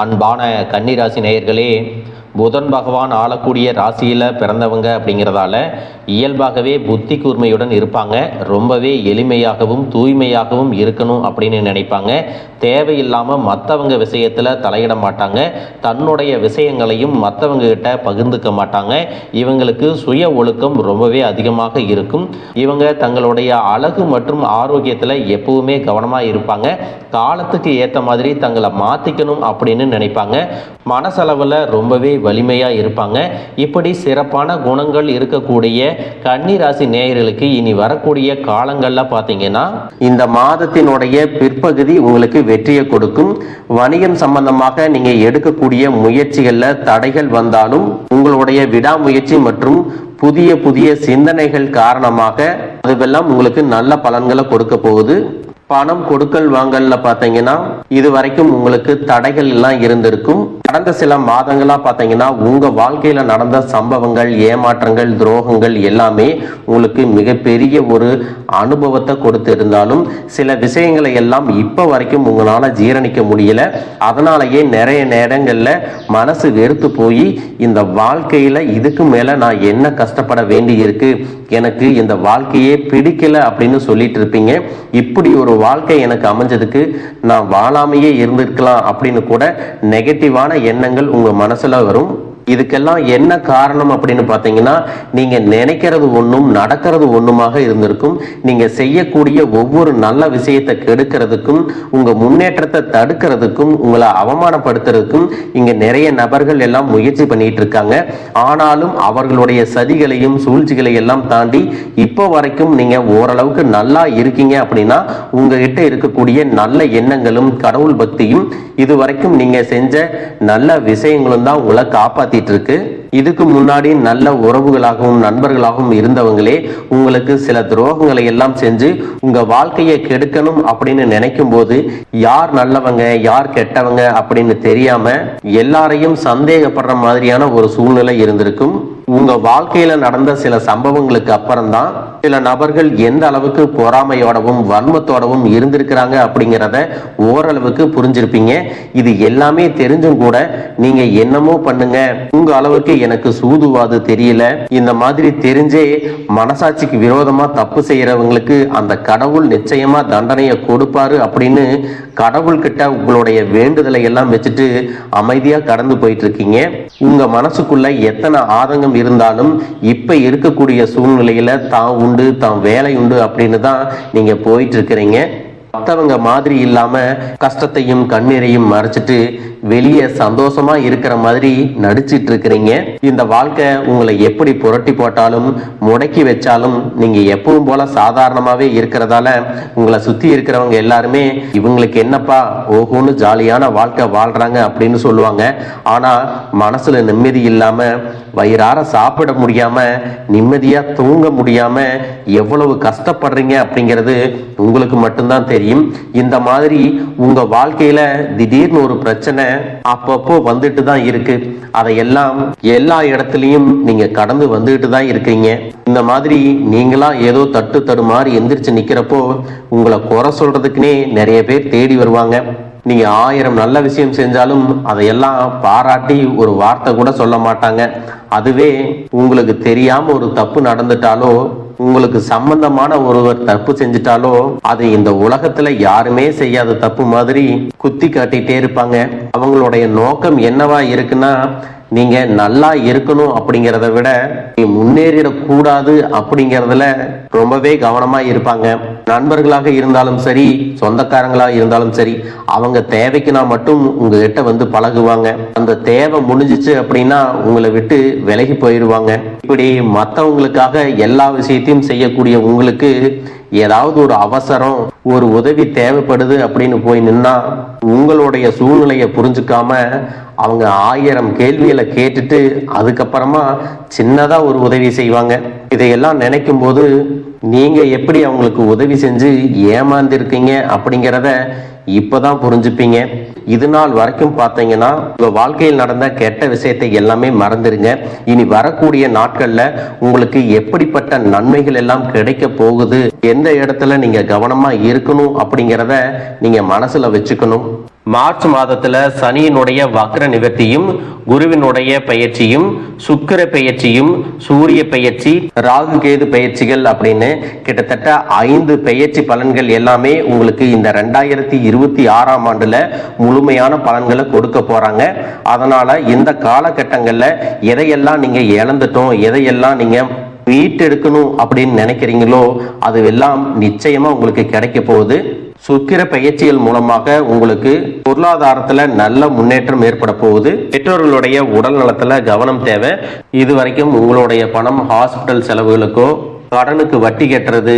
அன்பான கன்னிராசி நேயர்களே, புதன் பகவான் ஆளக்கூடிய ராசியில் பிறந்தவங்க அப்படிங்கிறதால இயல்பாகவே புத்தி கூர்மையுடன் இருப்பாங்க. ரொம்பவே எளிமையாகவும் தூய்மையாகவும் இருக்கணும் அப்படின்னு நினைப்பாங்க. தேவையில்லாமல் மற்றவங்க விஷயத்தில் தலையிட மாட்டாங்க. தன்னுடைய விஷயங்களையும் மற்றவங்க கிட்ட பகிர்ந்துக்க மாட்டாங்க. இவங்களுக்கு சுய ஒழுக்கம் ரொம்பவே அதிகமாக இருக்கும். இவங்க தங்களுடைய அழகு மற்றும் ஆரோக்கியத்தில் எப்பவுமே கவனமாக இருப்பாங்க. காலத்துக்கு ஏற்ற மாதிரி தங்களை மாற்றிக்கணும் அப்படின்னு நினைப்பாங்க. மனசளவில் ரொம்பவே வலிமையாக இருப்பாங்க. இப்படி சிறப்பான குணங்கள் இருக்கக்கூடிய கன்னிராசி நேயர்களுக்கு இனி வரக்கூடிய காலங்களில் பார்த்தீங்கன்னா இந்த மாதத்தினுடைய பிற்பகுதி உங்களுக்கு வெற்றியை கொடுக்கும். வணிகம் சம்பந்தமாக நீங்க எடுக்கக்கூடிய முயற்சிகளில் தடைகள் வந்தாலும் உங்களுடைய விடாமுயற்சி மற்றும் புதிய புதிய சிந்தனைகள் காரணமாக அதுவெல்லாம் உங்களுக்கு நல்ல பலன்களை கொடுக்க போகுது. பணம் கொடுக்கல் வாங்கல்ல பார்த்தீங்கன்னா இது வரைக்கும் உங்களுக்கு தடைகள் எல்லாம் இருந்திருக்கும். கடந்த சில மாதங்களா பார்த்தீங்கன்னா உங்க வாழ்க்கையில நடந்த சம்பவங்கள், ஏமாற்றங்கள், துரோகங்கள் எல்லாமே உங்களுக்கு மிகப்பெரிய ஒரு அனுபவத்தை கொடுத்து இருந்தாலும் சில விஷயங்களை எல்லாம் இப்ப வரைக்கும் உங்களால ஜீரணிக்க முடியல. அதனாலேயே நிறைய நேரங்கள்ல மனசு வெறுத்து போய் இந்த வாழ்க்கையில இதுக்கு மேல நான் என்ன கஷ்டப்பட வேண்டி இருக்கு, எனக்கு இந்த வாழ்க்கையே பிடிக்கல அப்படின்னு சொல்லிட்டு இருப்பீங்க. இப்படி ஒரு வாழ்க்கை எனக்கு அமைஞ்சதுக்கு நான் வாழாமையே இருந்திருக்கலாம் அப்படின்னு கூட நெகட்டிவான எண்ணங்கள் உங்க மனசுல வரும். இதுக்கெல்லாம் என்ன காரணம் அப்படின்னு பார்த்தீங்கன்னா நீங்க நினைக்கிறது ஒன்றும் நடக்கிறது ஒன்றுமாக இருந்திருக்கும். நீங்க செய்யக்கூடிய ஒவ்வொரு நல்ல விஷயத்தை கெடுக்கிறதுக்கும் உங்க முன்னேற்றத்தை தடுக்கிறதுக்கும் உங்களை அவமானப்படுத்துறதுக்கும் இங்க நிறைய நபர்கள் எல்லாம் முயற்சி பண்ணிட்டு இருக்காங்க. ஆனாலும் அவர்களுடைய சதிகளையும் சூழ்ச்சிகளை எல்லாம் தாண்டி இப்போ வரைக்கும் நீங்க ஓரளவுக்கு நல்லா இருக்கீங்க அப்படின்னா உங்ககிட்ட இருக்கக்கூடிய நல்ல எண்ணங்களும் கடவுள் பக்தியும் இது வரைக்கும் நீங்க செஞ்ச நல்ல விஷயங்களும் தான் உங்களை காப்பாத்தி இருக்கு. இதுக்கு முன்னாடி நல்ல உறவுகளாகவும் நண்பர்களாகவும் இருந்தவங்களே உங்களுக்கு சில துரோகங்களை எல்லாம் செஞ்சு உங்க வாழ்க்கையை கெடுக்கணும் அப்படின்னு நினைக்கும் போது யார் நல்லவங்க யார் கெட்டவங்க அப்படின்னு தெரியாம எல்லாரையும் சந்தேகப்படுற மாதிரியான ஒரு சூழ்நிலை இருந்திருக்கும். உங்க வாழ்க்கையில நடந்த சில சம்பவங்களுக்கு அப்புறம் தான் சில நபர்கள் எந்த அளவுக்கு பொறாமையோடவும் வன்மத்தோடவும் இருந்திருக்கிறாங்க அப்படிங்கிறத ஓரளவுக்கு புரிஞ்சிருப்பீங்க. இது எல்லாமே தெரிஞ்சும் கூட நீங்க என்னமோ பண்ணுங்க, உங்க அளவுக்கு எனக்கு சூதுவாது தெரியல, இந்த மாதிரி தெரிஞ்சே மனசாட்சிக்கு விரோதமா தப்பு செய்யறவங்களுக்கு அந்த கடவுள் நிச்சயமா தண்டனையை கொடுப்பாரு அப்படின்னு கடவுள்கிட்ட உங்களுடைய வேண்டுதலை எல்லாம் வச்சுட்டு அமைதியா கடந்து போயிட்டு இருக்கீங்க. உங்க மனசுக்குள்ள எத்தனை ஆதங்கம் இருந்தாலும் இப்ப இருக்கக்கூடிய சூழ்நிலையில தான் உண்டு தான் வேலை உண்டு அப்படின்னு தான் நீங்க போயிட்டு இருக்கிறீங்க. மற்றவங்க மாதிரி இல்லாம கஷ்டத்தையும் கண்ணீரையும் மறைச்சிட்டு வெளியே சந்தோஷமா இருக்கிற மாதிரி நடிச்சிட்டு இருக்கிறீங்க. இந்த வாழ்க்கை உங்களை எப்படி புரட்டி போட்டாலும் முடக்கி வச்சாலும் நீங்க எப்பவும் போல சாதாரணமாவே இருக்கிறதால உங்களை சுத்தி இருக்கிறவங்க எல்லாருமே இவங்களுக்கு என்னப்பா ஓஹோன்னு ஜாலியான வாழ்க்கை வாழ்றாங்க அப்படின்னு சொல்லுவாங்க. ஆனா மனசுல நிம்மதி இல்லாம வயிறார சாப்பிட முடியாம நிம்மதியா தூங்க முடியாம எவ்வளவு கஷ்டப்படுறீங்க அப்படிங்கிறது உங்களுக்கு மட்டும்தான் தெரியும். இந்த மாதிரி உங்க வாழ்க்கையில திடீர்னு ஒரு பிரச்சனை அப்பப்போ வந்துட்டு தான் இருக்கு. அதையெல்லாம் எல்லா இடத்துலயும் நீங்க கடந்து வந்துட்டு தான் இருக்கீங்க. இந்த மாதிரி நீங்களா ஏதோ தட்டு தடுமாறி எந்திரிச்சு நிக்கிறப்போ உங்களை குறை சொல்றதுக்குன்னே நிறைய பேர் தேடி வருவாங்க. நீங்க 1000 நல்ல விஷயம் செஞ்சாலும் அதையெல்லாம் பாராட்டி ஒரு வார்த்தை கூட சொல்ல மாட்டாங்க. அதுவே உங்களுக்கு தெரியாம ஒரு தப்பு நடந்துட்டாலோ உங்களுக்கு சம்பந்தமான ஒருவர் தப்பு செஞ்சிட்டாலோ அது இந்த உலகத்துல யாருமே செய்யாத தப்பு மாதிரி குத்தி காட்டிட்டே இருப்பாங்க. அவங்களுடைய நோக்கம் என்னவா இருக்குன்னா நீங்க நல்லா இருக்கணும் அப்படிங்கிறத விட முன்னேறிடக்கூடாது அப்படிங்கிறதுல ரொம்பவே கவனமா இருப்பாங்க. நண்பர்களாக இருந்தாலும் சரி சொந்தக்காரங்களாக இருந்தாலும் சரி அவங்க தேவைக்குனா மட்டும் உங்ககிட்ட வந்து பழகுவாங்க. அந்த தேவை முடிஞ்சிச்சு அப்படின்னா உங்களை விட்டு விலகி போயிடுவாங்க. இப்படி மற்றவங்களுக்காக எல்லா விஷயத்தையும் செய்யக்கூடிய உங்களுக்கு ஏதாவது ஒரு அவசரம் ஒரு உதவி தேவைப்படுது அப்படின்னு போய் நின்னா உங்களுடைய சூழ்நிலையை புரிஞ்சுக்காம அவங்க 1000 கேள்விகளை கேட்டுட்டு அதுக்கப்புறமா சின்னதா ஒரு உதவி செய்வாங்க. இதையெல்லாம் நினைக்கும் போது நீங்க எப்படி அவங்களுக்கு உதவி செஞ்சு ஏமாந்திருக்கீங்க அப்படிங்கிறத இப்பதான் புரிஞ்சுப்பீங்க. இது நாள் வரைக்கும் பார்த்தீங்கன்னா உங்க வாழ்க்கையில் நடந்த கெட்ட விஷயத்தை எல்லாமே மறந்துருங்க. இனி வரக்கூடிய நாட்கள்ல உங்களுக்கு எப்படிப்பட்ட நன்மைகள் எல்லாம் கிடைக்க போகுது, எந்த இடத்துல நீங்க கவனமா இருக்கணும் அப்படிங்கிறத நீங்க மனசுல வச்சுக்கணும். மார்ச் மாதத்துல சனியினுடைய வக்ர நிவர்த்தியும், குருவினுடைய பயிற்சியும், சுக்கிர பயிற்சியும், சூரிய பயிற்சி, ராகு கேது பயிற்சிகள் அப்படின்னு கிட்டத்தட்ட 5 பயிற்சி பலன்கள் எல்லாமே உங்களுக்கு இந்த 2026ஆம் ஆண்டுல முழுமையான பலன்களை கொடுக்க போறாங்க. அதனால இந்த காலகட்டங்கள்ல எதையெல்லாம் நீங்க இழந்துட்டோம், எதையெல்லாம் நீங்க மீட்டெடுக்கணும் அப்படின்னு நினைக்கிறீங்களோ அது எல்லாம் நிச்சயமா உங்களுக்கு கிடைக்க போகுது. சுக்கிர பயிற்சிகள் மூலமாக உங்களுக்கு பொருளாதாரத்துல நல்ல முன்னேற்றம் ஏற்பட போகுது. பெற்றோர்களுடைய உடல் நலத்துல கவனம் தேவை. இதுவரைக்கும் உங்களுடைய பணம் ஹாஸ்பிட்டல் செலவுகளுக்கோ, கடனுக்கு வட்டி கட்டுறது,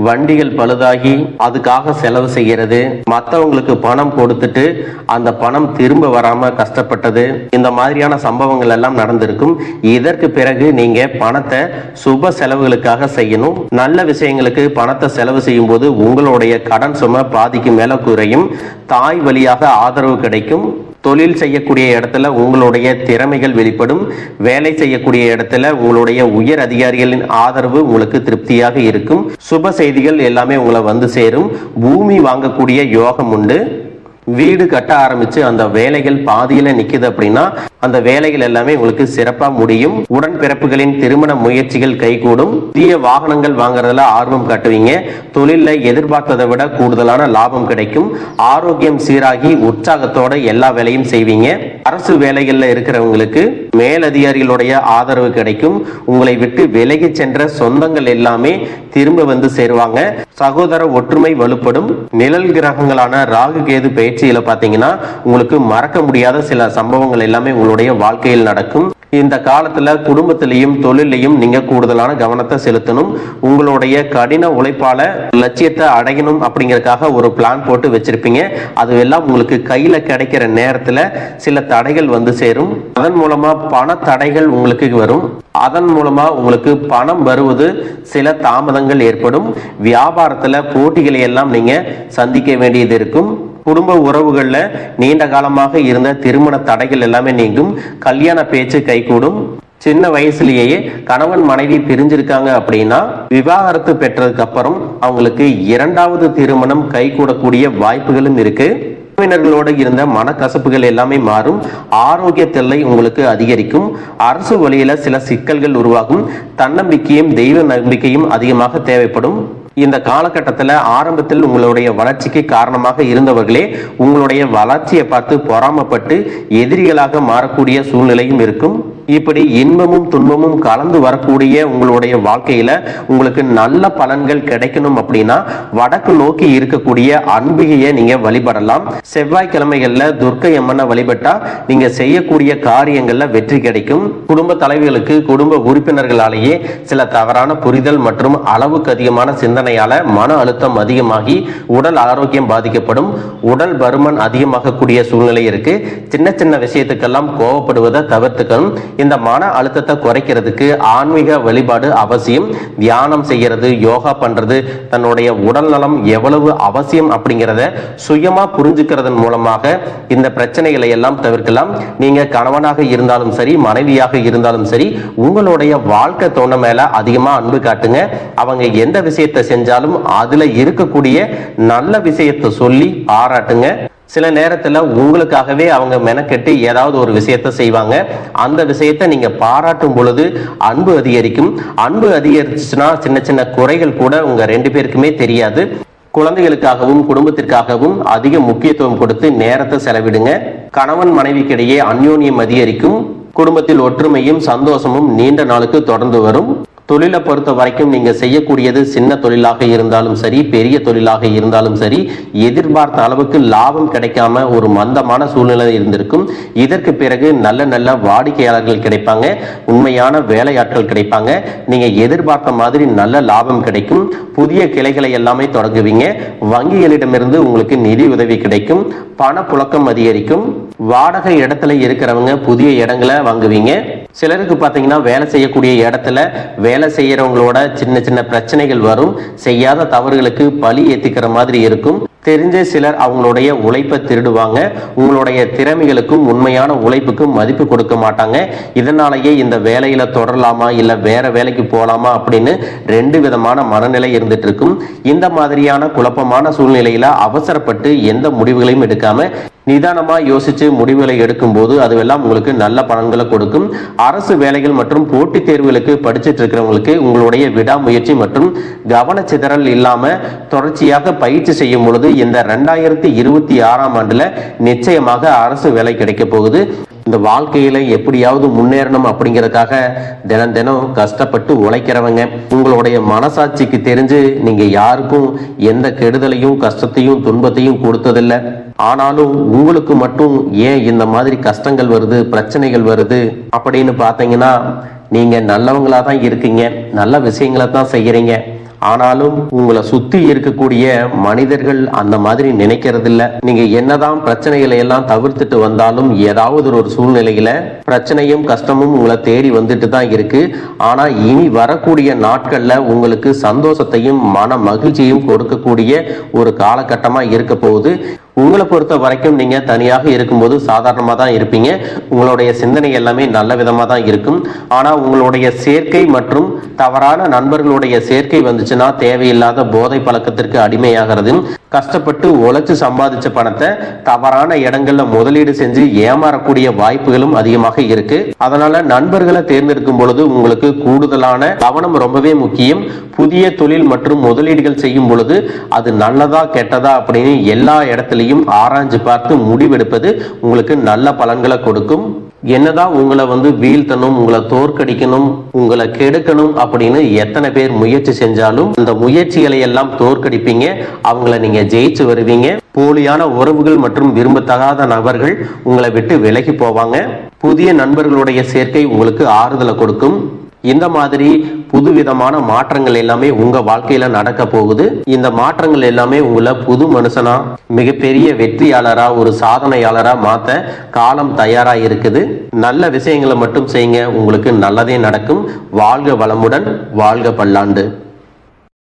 வண்டிகள் பழுதாகி அதுக்காக செலவு செய்யறது, மற்றவங்களுக்கு பணம் கொடுத்துட்டு அந்த பணம் திரும்ப வராம கஷ்டப்பட்டது, இந்த மாதிரியான சம்பவங்கள் எல்லாம் நடந்திருக்கும். இதற்கு பிறகு நீங்க பணத்தை சுப செலவுகளுக்காக செய்யணும். நல்ல விஷயங்களுக்கு பணத்தை செலவு செய்யும் போது உங்களுடைய கடன் சுமை பாதிக்கு மேல குறையும். தாய் வழியாக ஆதரவு கிடைக்கும். தொழில் செய்யக்கூடிய இடத்துல உங்களுடைய திறமைகள் வெளிப்படும். வேலை செய்யக்கூடிய இடத்துல உங்களுடைய உயர் அதிகாரிகளின் ஆதரவு உங்களுக்கு திருப்தியாக இருக்கும். சுப செய்திகள் எல்லாமே உங்களை வந்து சேரும். பூமி வாங்கக்கூடிய யோகம் உண்டு. வீடு கட்ட ஆரம்பிச்சு அந்த வேலைகள் பாதியில நிக்குது அப்படின்னா அந்த வேலைகள் எல்லாமே உங்களுக்கு சிறப்பா முடியும். உடன்பிறப்புகளின் திருமண முயற்சிகள் கைகூடும். புதிய வாகனங்கள் வாங்குறதுல ஆர்வம் காட்டுவீங்க. தொழில எதிர்பார்த்ததை விட கூடுதலான லாபம் கிடைக்கும். ஆரோக்கியம் சீராகி உற்சாகத்தோட எல்லா வேலையும் செய்வீங்க. அரசு வேலைகள்ல இருக்கிறவங்களுக்கு மேலதிகாரிகளுடைய ஆதரவு கிடைக்கும். உங்களை விட்டு விலகி சென்ற சொந்தங்கள் எல்லாமே திரும்ப வந்து சேருவாங்க. சகோதர ஒற்றுமை வலுப்படும். நிழல் கிரகங்களான ராகு கேது பயிற்சியில பாத்தீங்கன்னா உங்களுக்கு மறக்க முடியாத சில சம்பவங்கள் எல்லாமே உங்களுடைய வாழ்க்கையில் நடக்கும். இந்த காலத்துல குடும்பத்திலையும் தொழிலையும் நீங்க கூடுதலான கவனத்தை செலுத்தணும். உங்களுடைய கடின உழைப்பால லட்சியத்தை அடையணும் அப்படிங்கறதுக்காக ஒரு பிளான் போட்டு வச்சிருப்பீங்க. அது எல்லாம் உங்களுக்கு கையில கிடைக்கிற நேரத்துல சில தடைகள் வந்து சேரும். அதன் மூலமா பண தடைகள் உங்களுக்கு வரும். அதன் மூலமா உங்களுக்கு பணம் வருவது சில தாமதங்கள் ஏற்படும். வியாபாரத்துல போட்டிகளை எல்லாம் நீங்க சந்திக்க வேண்டியது இருக்கும். குடும்ப உறவுகள்ல நீண்ட காலமாக இருந்த திருமண தடைகள் எல்லாமே நீங்கும். கல்யாண பேச்சு கைகூடும். சின்ன வயசுலேயே கணவன் மனைவி பிரிஞ்சிருக்காங்க அப்படின்னா விவாகரத்து பெற்றதுக்கு அப்புறம் அவங்களுக்கு 2வது திருமணம் கைகூடக்கூடிய வாய்ப்புகளும் இருக்கு. உறவினர்களோடு இருந்த மனக்கசப்புகள் எல்லாமே மாறும். ஆரோக்கிய தொல்லை உங்களுக்கு அதிகரிக்கும். அரசு வழியில சில சிக்கல்கள் உருவாகும். தன்னம்பிக்கையும் தெய்வ நம்பிக்கையும் அதிகமாக தேவைப்படும். இந்த காலகட்டத்தில் ஆரம்பத்தில் உங்களுடைய வளர்ச்சிக்கு காரணமாக இருந்தவர்களே உங்களுடைய வளர்ச்சியை பார்த்து பொறாமப்பட்டு எதிரிகளாக மாறக்கூடிய சூழ்நிலையும் இருக்கும். இப்படி இன்பமும் துன்பமும் கலந்து வரக்கூடிய உங்களுடைய வாழ்க்கையில உங்களுக்கு நல்ல பலன்கள் கிடைக்கணும் அப்படின்னா வடக்கு நோக்கி இருக்கக்கூடிய அன்பிகையை நீங்க வழிபடலாம். செவ்வாய்க்கிழமைகள்ல துர்க்கை அம்மனை வழிபட்டா நீங்க செய்யக்கூடிய காரியங்கள்ல வெற்றி கிடைக்கும். குடும்ப தலைவர்களுக்கு குடும்ப உறுப்பினர்களாலேயே சில தவறான புரிதல் மற்றும் அளவுக்கு அதிகமான சிந்தனையால மன அழுத்தம் அதிகமாகி உடல் ஆரோக்கியம் பாதிக்கப்படும். உடல் பருமன் அதிகமாகக்கூடிய சூழ்நிலை இருக்கு. சின்ன சின்ன விஷயத்துக்கெல்லாம் கோவப்படுவதை தவிர்த்துக்கணும். இந்த மன அழுத்தத்தை குறைக்கிறதுக்கு ஆன்மீக வழிபாடு அவசியம். தியானம் செய்யறது, யோகா பண்றது, தன்னுடைய உடல் நலம் எவ்வளவு அவசியம் அப்படிங்கிறத சுயமா புரிஞ்சுக்கிறதன் மூலமாக இந்த பிரச்சனைகளை எல்லாம் தவிர்க்கலாம். நீங்க கணவனாக இருந்தாலும் சரி, மனைவியாக இருந்தாலும் சரி, உங்களுடைய வாழ்க்கை துணை மேல அதிகமா அன்பு காட்டுங்க. அவங்க எந்த விஷயத்தை செஞ்சாலும் அதுல இருக்கக்கூடிய நல்ல விஷயத்தை சொல்லி பாராட்டுங்க. சில நேரத்துல உங்களுக்காகவே அவங்க மெனக்கெட்டு ஏதாவது ஒரு விஷயத்த செய்வாங்க. அந்த விஷயத்தை நீங்க பாராட்டும் பொழுது அன்பு அதிகரிக்கும். அன்பு அதிகரிச்சுன்னா சின்ன சின்ன குறைகள் கூட உங்க 2 பேருக்குமே தெரியாது. குழந்தைகளுக்காகவும் குடும்பத்திற்காகவும் அதிக முக்கியத்துவம் கொடுத்து நேரத்தை செலவிடுங்க. கணவன் மனைவிக்கிடையே அந்யோன்யம் அதிகரிக்கும். குடும்பத்தில் ஒற்றுமையும் சந்தோஷமும் நீண்ட நாளுக்கு தொடர்ந்து வரும். தொழிலை பொறுத்த வரைக்கும் நீங்க செய்யக்கூடியது சின்ன தொழிலாக இருந்தாலும் சரி, பெரிய தொழிலாக இருந்தாலும் சரி, எதிர்பார்த்த அளவுக்கு லாபம் கிடைக்காம ஒரு மந்தமான சூழ்நிலை இருந்திருக்கும். இதற்கு பிறகு நல்ல நல்ல வாடிக்கையாளர்கள் கிடைப்பாங்க. உண்மையான வேலையாட்கள் கிடைப்பாங்க. நீங்க எதிர்பார்த்த மாதிரி நல்ல லாபம் கிடைக்கும். புதிய கிளைகளை எல்லாமே தொடங்குவீங்க. வங்கிகளிடமிருந்து உங்களுக்கு நிதி உதவி கிடைக்கும். பணப்புழக்கம் அதிகரிக்கும். வாடகை இடத்துல இருக்கிறவங்க புதிய இடங்களை வாங்குவீங்க. சிலருக்கு பார்த்தீங்கன்னா வேலை செய்யக்கூடிய இடத்துல வேலை செய்யறவங்களோட சின்ன சின்ன பிரச்சனைகள் வரும். செய்யாத தவறுகளுக்கு பழி ஏத்திக்கிற மாதிரி இருக்கும். தெரிஞ்ச சிலர் அவங்களுடைய உழைப்பை திருடுவாங்க. உங்களுடைய திறமைகளுக்கும் உண்மையான உழைப்புக்கும் மதிப்பு கொடுக்க மாட்டாங்க. இதனாலேயே இந்த வேலையில தொடரலாமா இல்ல வேற வேலைக்கு போகலாமா அப்படின்னு 2 விதமான மனநிலை இருந்துட்டு இருக்கும். இந்த மாதிரியான குழப்பமான சூழ்நிலையில அவசரப்பட்டு எந்த முடிவுகளையும் எடுக்காம நிதானமா யோசிச்சு முடிவுகளை எடுக்கும் போது அதுவெல்லாம் உங்களுக்கு நல்ல பலன்களை கொடுக்கும். அரசு வேலைகள் மற்றும் போட்டித் தேர்வுகளுக்கு படிச்சுட்டு இருக்கிறவங்களுக்கு உங்களுடைய விடாமுயற்சி மற்றும் கவனச்சிதறல் இல்லாம தொடர்ச்சியாக பயிற்சி செய்யும் பொழுது இந்த 2026ஆம் ஆண்டுல நிச்சயமாக அரசு வேலை கிடைக்க போகுது. இந்த வாழ்க்கையில எப்படியாவது முன்னேறணும் அப்படிங்கறதுக்காக தினம் தினம் கஷ்டப்பட்டு உழைக்கிறவங்க, உங்களுடைய மனசாட்சிக்கு தெரிஞ்சு நீங்க யாருக்கும் எந்த கெடுதலையும் கஷ்டத்தையும் துன்பத்தையும் கொடுத்ததில்லை. ஆனாலும் உங்களுக்கு மட்டும் ஏன் இந்த மாதிரி கஷ்டங்கள் வருது, பிரச்சனைகள் வருது அப்படின்னு பார்த்தீங்கன்னா நீங்க நல்லவங்களா தான் இருக்கீங்க, நல்ல விஷயங்களை தான் செய்யறீங்க. ஆனாலும் உங்களை சுத்தி இருக்கக்கூடிய மனிதர்கள் அந்த மாதிரி நினைக்கிறது இல்ல. நீங்க என்னதான் பிரச்சனைகளை எல்லாம் தவிர்த்துட்டு வந்தாலும் ஏதாவது ஒரு சூழ்நிலையில பிரச்சனையும் கஷ்டமும் உங்களை தேடி வந்துட்டு தான் இருக்கு. ஆனா இனி வரக்கூடிய நாட்கள்ல உங்களுக்கு சந்தோஷத்தையும் மன மகிழ்ச்சியும் கொடுக்கக்கூடிய ஒரு காலகட்டமா இருக்க போகுது. உங்களை பொறுத்த வரைக்கும் நீங்க தனியாக இருக்கும்போது சாதாரணமாக தான் இருப்பீங்க. உங்களுடைய சிந்தனை எல்லாமே நல்ல விதமாக தான் இருக்கும். ஆனா உங்களுடைய சேர்க்கை மற்றும் தவறான நண்பர்களுடைய சேர்க்கை வந்துச்சுன்னா தேவையில்லாத போதை பழக்கத்திற்கு அடிமையாகிறது. கஷ்டப்பட்டு உழைச்சு சம்பாதிச்ச பணத்தை தவறான இடங்கள்ல முதலீடு செஞ்சு ஏமாறக்கூடிய வாய்ப்புகளும் அதிகமாக இருக்கு. அதனால நண்பர்களை தேர்ந்தெடுக்கும் பொழுது உங்களுக்கு கூடுதலான கவனம் ரொம்பவே முக்கியம். புதிய தொழில் மற்றும் முதலீடுகள் செய்யும் பொழுது அது நல்லதா கெட்டதா அப்படின்னு எல்லா இடத்துலையும் ஆராய்ஞ்சு பார்த்து முடிவெடுப்பது உங்களுக்கு நல்ல பலன்களை கொடுக்கும். என்னதான் உங்களை வீழ்த்தணும், உங்களை தோற்கடிக்கணும், உங்களை கெடுக்கணும் அப்படின்னு எத்தனை பேர் முயற்சி செஞ்சாலும் அந்த முயற்சிகளை எல்லாம் தோற்கடிப்பீங்க. அவங்கள நீங்க ஜெயிச்சு வருவீங்க. போலியான உறவுகள் மற்றும் விரும்பத்தகாத நபர்கள் உங்களை விட்டு விலகி போவாங்க. புதிய நண்பர்களுடைய சேர்க்கை உங்களுக்கு ஆறுதலை கொடுக்கும். இந்த மாதிரி புதுவிதமான மாற்றங்கள் எல்லாமே உங்க வாழ்க்கையில நடக்க போகுது. இந்த மாற்றங்கள் எல்லாமே உங்களை புது மனுஷனா, மிகப்பெரிய வெற்றியாளரா, ஒரு சாதனையாளரா மாத்த காலம் தயாரா இருக்குது. நல்ல விஷயங்களை மட்டும் செய்யுங்க, உங்களுக்கு நல்லதே நடக்கும். வாழ்க வளமுடன், வாழ்க பல்லாண்டு.